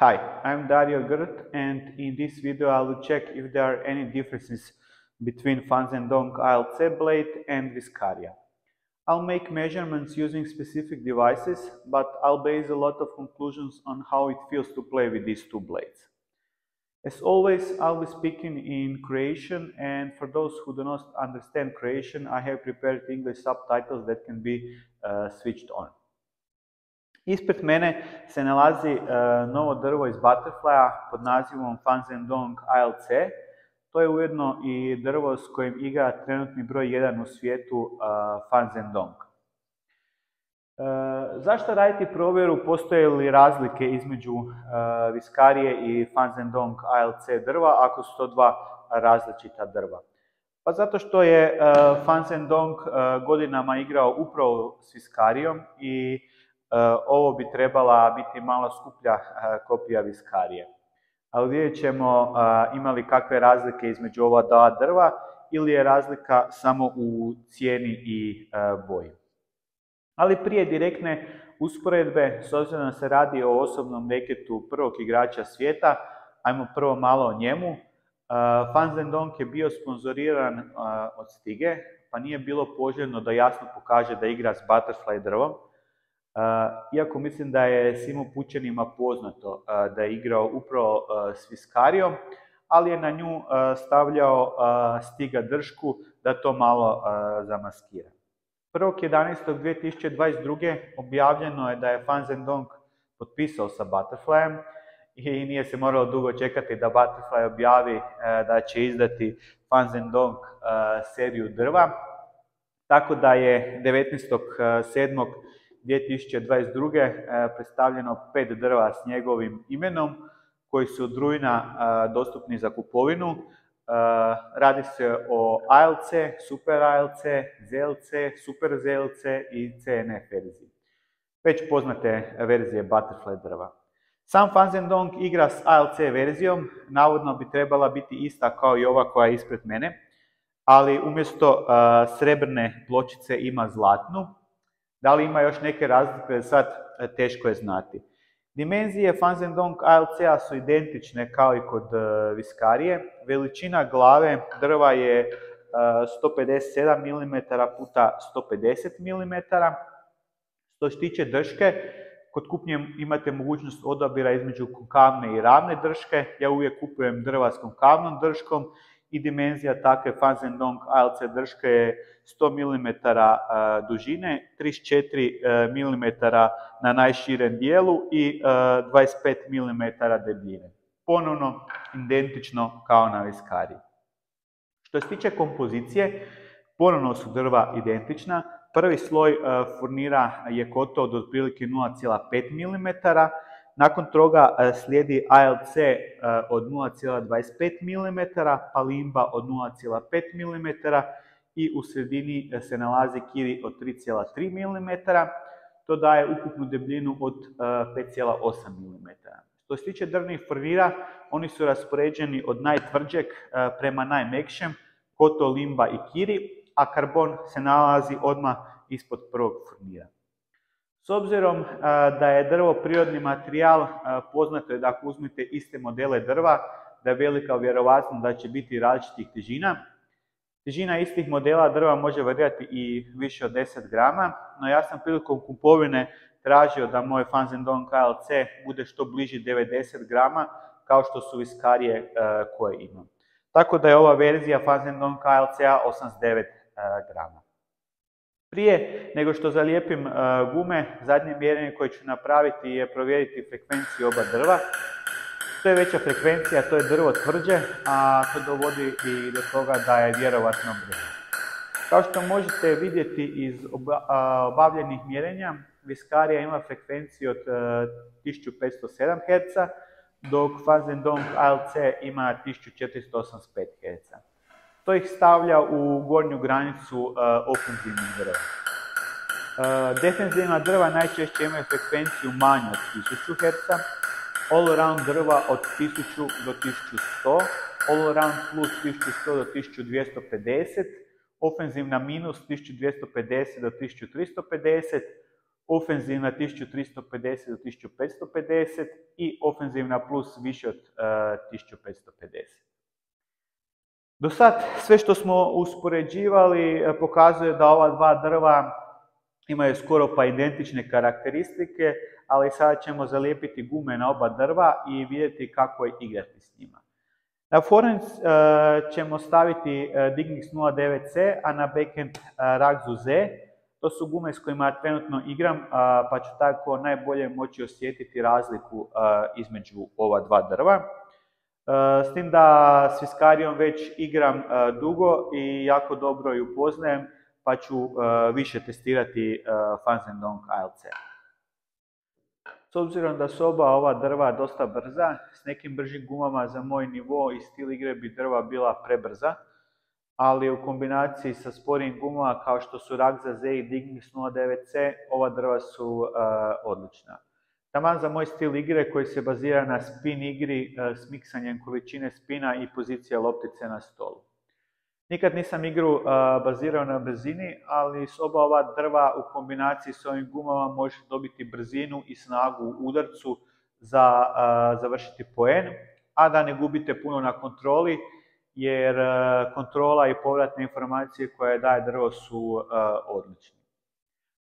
Hi, I'm Dario Gert, and in this video I will check if there are any differences between Fanzendong ALC blade and Viscaria. I'll make measurements using specific devices, but I'll base a lot of conclusions on how it feels to play with these two blades. As always, I'll be speaking in Croatian, and for those who do not understand Croatian, I have prepared English subtitles that can be switched on. Ispred mene se nalazi novo drvo iz Butterflya pod nazivom Fanzendong ALC. To je ujedno i drvo s kojim igra trenutni broj 1 u svijetu Fanzendong. Zašto raditi provjeru postoje li razlike između Viscarije i Fanzendong ALC drva ako su to dva različita drva? Pa zato što je Fanzendong godinama igrao upravo s Viscarijom i ovo bi trebala biti malo skuplja kopija Viscarije. Ali vidjet ćemo ima li kakve razlike između ova dva drva ili je razlika samo u cijeni i boji. Ali prije direktne usporedbe, s obzirom da se radi o osobnom reketu prvog igrača svijeta, ajmo prvo malo o njemu. Fanzendong je bio sponzoriran od Stige, pa nije bilo poželjno da jasno pokaže da igra s Butterfly drvom. Iako mislim da je svim upućenima poznato da je igrao upravo s Viscarijom, ali je na nju stavljao Stiga dršku da to malo zamaskira. 1.11.2022. objavljeno je da je Fanzendong potpisao sa Butterflyem i nije se moralo dugo čekati da Butterfly objavi da će izdati Fanzendong seriju drva. Tako da je 19.7.2022. predstavljeno 5 drva s njegovim imenom koji su od rujna dostupni za kupovinu. Radi se o ALC, Super ALC, ZLC, Super ZLC i CNF verziji. Već poznate verzije Butterfly drva. Sam Fanzendong igra s ALC verzijom, navodno bi trebala biti ista kao i ova koja je ispred mene, ali umjesto srebrne pločice ima zlatnu. Da li ima još neke razlike, sad teško je znati. Dimenzije Fanzendong ALC-a su identične kao i kod Viscarije. Veličina glave drva je 157 mm puta 150 mm. Što se tiče drške, kod kupnje imate mogućnost odabira između konkavne i ravne drške. Ja uvijek kupujem drva s konkavnom drškom i dimenzija takve Fanzendong ALC drške je 100 mm dužine, 34 mm na najširem dijelu i 25 mm debljine. Ponovno identično kao na Viscariji. Što se tiče kompozicije, ponovno su drva identična. Prvi sloj furnira je koto od otprilike 0,5 mm, nakon toga slijedi ALC od 0,25 mm, pa limba od 0,5 mm i u sredini se nalazi kiri od 3,3 mm. To daje ukupnu debljinu od 5,8 mm. Što se tiče drvnih furnira, oni su raspoređeni od najtvrđeg prema najmekšem, koto, limba i kiri, a karbon se nalazi odmah ispod prvog furnira. S obzirom da je drvo prirodni materijal, poznato je da ako uzmete iste modele drva, da je velika vjerovatnost da će biti različitih težina. Težina istih modela drva može varirati i više od 10 grama, no ja sam prilikom kupovine tražio da moj Fanzendong ALC bude što bliži 90 grama, kao što su Viscarije koje imam. Tako da je ova verzija Fanzendong ALC-a 89 grama. Prije nego što zalijepim gume, zadnje mjerenje koje ću napraviti je provjeriti frekvenciju oba drva. Što je veća frekvencija, to je drvo tvrđe, a to dovodi i do toga da je vjerovatno brže. Kao što možete vidjeti iz obavljenih mjerenja, Viscarija ima frekvenciju od 1507 Hz, dok Fanzendong ALC ima 1485 Hz. To ih stavlja u gornju granicu ofenzivnih drva. Defenzivna drva najčešće imaju frekvenciju manju od 1000 Hz, all-around drva od 1000 do 1100, all-around plus 1100 do 1250, ofenzivna minus 1250 do 1350, ofenzivna 1350 do 1550 i ofenzivna plus više od 1550. Do sad sve što smo uspoređivali pokazuje da ova dva drva imaju skoro pa identične karakteristike, ali sada ćemo zalijepiti gume na oba drva i vidjeti kako je igrati s njima. Na forend ćemo staviti Dignix 09C, a na backend Ragzu Z. To su gume s kojima trenutno igram, pa ću tako najbolje moći osjetiti razliku između ova dva drva. S tim da s Viscarijom već igram dugo i jako dobro ju poznajem, pa ću više testirati Fanzendong ALC. S obzirom da su oba ova drva dosta brza, s nekim bržim gumama za moj nivo i stil igre bi drva bila prebrza, ali u kombinaciji sa sporijim gumama kao što su Ragza Z i Dignix 09C, ova drva su odlična. Taman za moj stil igre koji se bazira na spin igri s miksanjem količine spina i pozicija loptice na stolu. Nikad nisam igru bazirao na brzini, ali s oba ova drva u kombinaciji s ovim gumama možete dobiti brzinu i snagu u udarcu za završiti poen, a da ne gubite puno na kontroli, jer kontrola i povratne informacije koje daje drvo su odlične.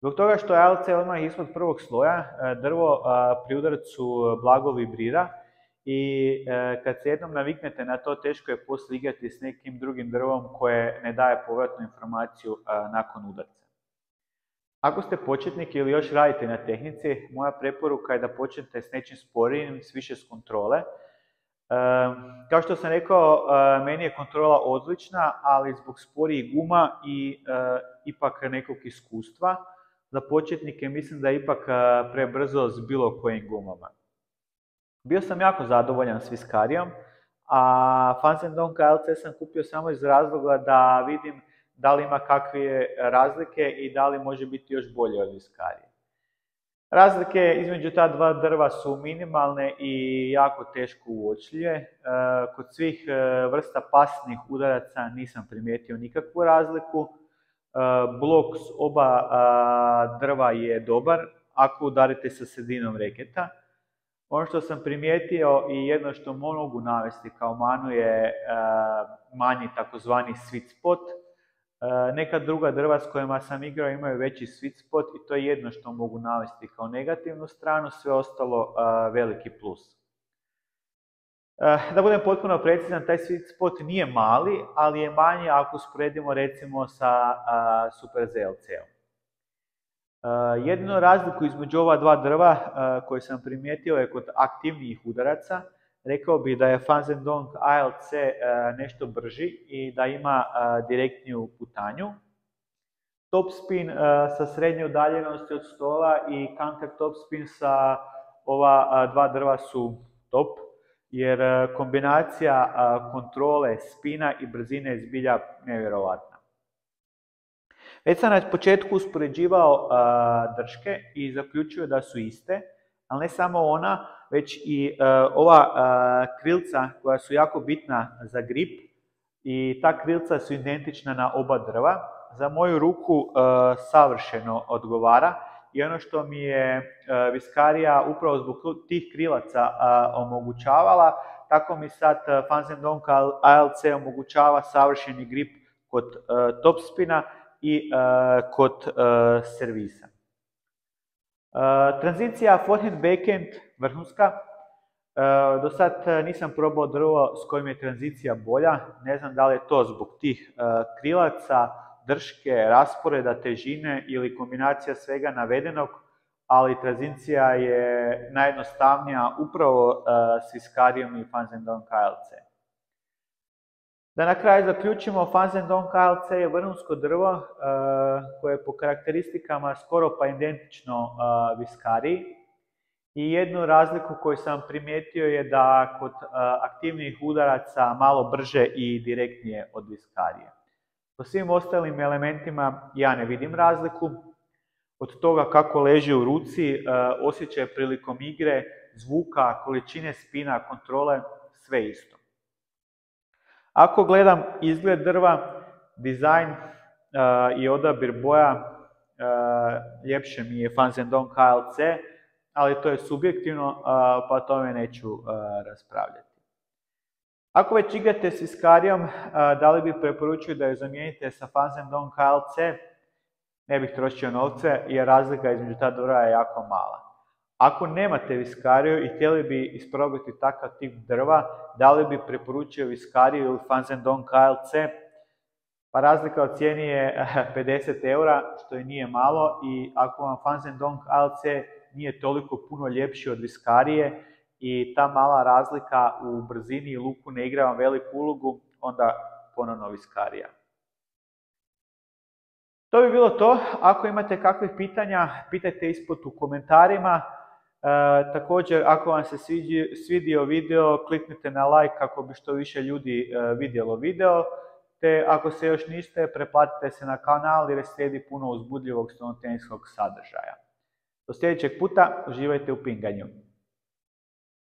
Zbog toga što je ALC odmah ispod prvog sloja, drvo pri udarcu blago vibrira i kad se jednom naviknete na to, teško je poslije igrati s nekim drugim drvom koje ne daje povratnu informaciju nakon udarca. Ako ste početnik ili još radite na tehnici, moja preporuka je da počnete s nečim sporijim, s više s kontrole. Kao što sam rekao, meni je kontrola odlična, ali zbog sporijih guma i ipak nekog iskustva, za početnike mislim da je ipak prebrzo s bilo kojim gumama. Bio sam jako zadovoljan s Viscarijom, a Fanzendong ALC sam kupio samo iz razloga da vidim da li ima kakve razlike i da li može biti još bolje od Viscarije. Razlike između ta dva drva su minimalne i jako teško uočljive. Kod svih vrsta pasivnih udaraca nisam primijetio nikakvu razliku. Blok s oba drva je dobar ako udarite sa sredinom reketa. Ono što sam primijetio i jedno što mogu navesti kao manu je manji takozvani sweet spot. Neka druga drva s kojima sam igrao imaju veći sweet spot i to je jedno što mogu navesti kao negativnu stranu, sve ostalo veliki plus. Da budem potpuno precizan, taj sweet spot nije mali, ali je manji ako usporedimo recimo sa Super ZLC-om. Jedinu razliku između ova dva drva koju sam primijetio je kod aktivnijih udaraca. Rekao bih da je Fanzendong ALC nešto brži i da ima direktniju putanju. Topspin sa srednje udaljenosti od stola i counter topspin sa ova dva drva su top, jer kombinacija kontrole spina i brzine je zbilja nevjerovatna. Već sam na početku uspoređivao drške i zaključio da su iste, ali ne samo ona, već i ova krilca koja su jako bitna za grip i ta krilca su identična na oba drva. Za moju ruku savršeno odgovara i ono što mi je Viscarija upravo zbog tih krilaca omogućavala, tako mi sad Fanzendong ALC omogućava savršeni grip kod topspina i kod servisa. Tranzicija forehand-backhand vrhunska. Do sad nisam probao drvo s kojim je tranzicija bolja. Ne znam da li je to zbog tih krilaca, drške, rasporeda, težine ili kombinacija svega navedenog, ali tranzicija je najjednostavnija upravo s Viscarijom i Fanzendong ALC. Da na kraju zaključimo, Fanzendong ALC je vrhunsko drvo koje je po karakteristikama skoro pa identično Viscariji. I jednu razliku koju sam primijetio je da kod aktivnih udaraca malo brže i direktnije od Viscarije. Po svim ostalim elementima ja ne vidim razliku. Od toga kako leži u ruci, osjećaj prilikom igre, zvuka, količine spina, kontrole, sve isto. Ako gledam izgled drva, dizajn i odabir boja, ljepše mi je Fan Zhendong HLC, ali to je subjektivno, pa o tome neću raspravljati. Ako već igrate s viskarijom, da li bi preporučio da ju zamijenite sa Fan Zhendong HLC? Ne bih trošio novce jer razlika između ta drva je jako mala. Ako nemate viskariju i htjeli bi isprobati takav tip drva, da li bi preporučio viskariju ili Fan Zhendong HLC? Pa razlika u cijeni je 50 eura, što i nije malo, i ako vam Fan Zhendong HLC nije toliko puno ljepši od viskarije i ta mala razlika u brzini i luku ne igra vam veliku ulogu, onda ponovno viskarija. To bi bilo to. Ako imate kakvih pitanja, pitajte ispod u komentarima. Također, ako vam se svidio video, kliknite na like kako bi što više ljudi vidjelo video. Te ako se još niste, pretplatite se na kanal jer slijedi puno uzbudljivog stolnotenisskog sadržaja. Do sljedećeg puta, uživajte u pinganju.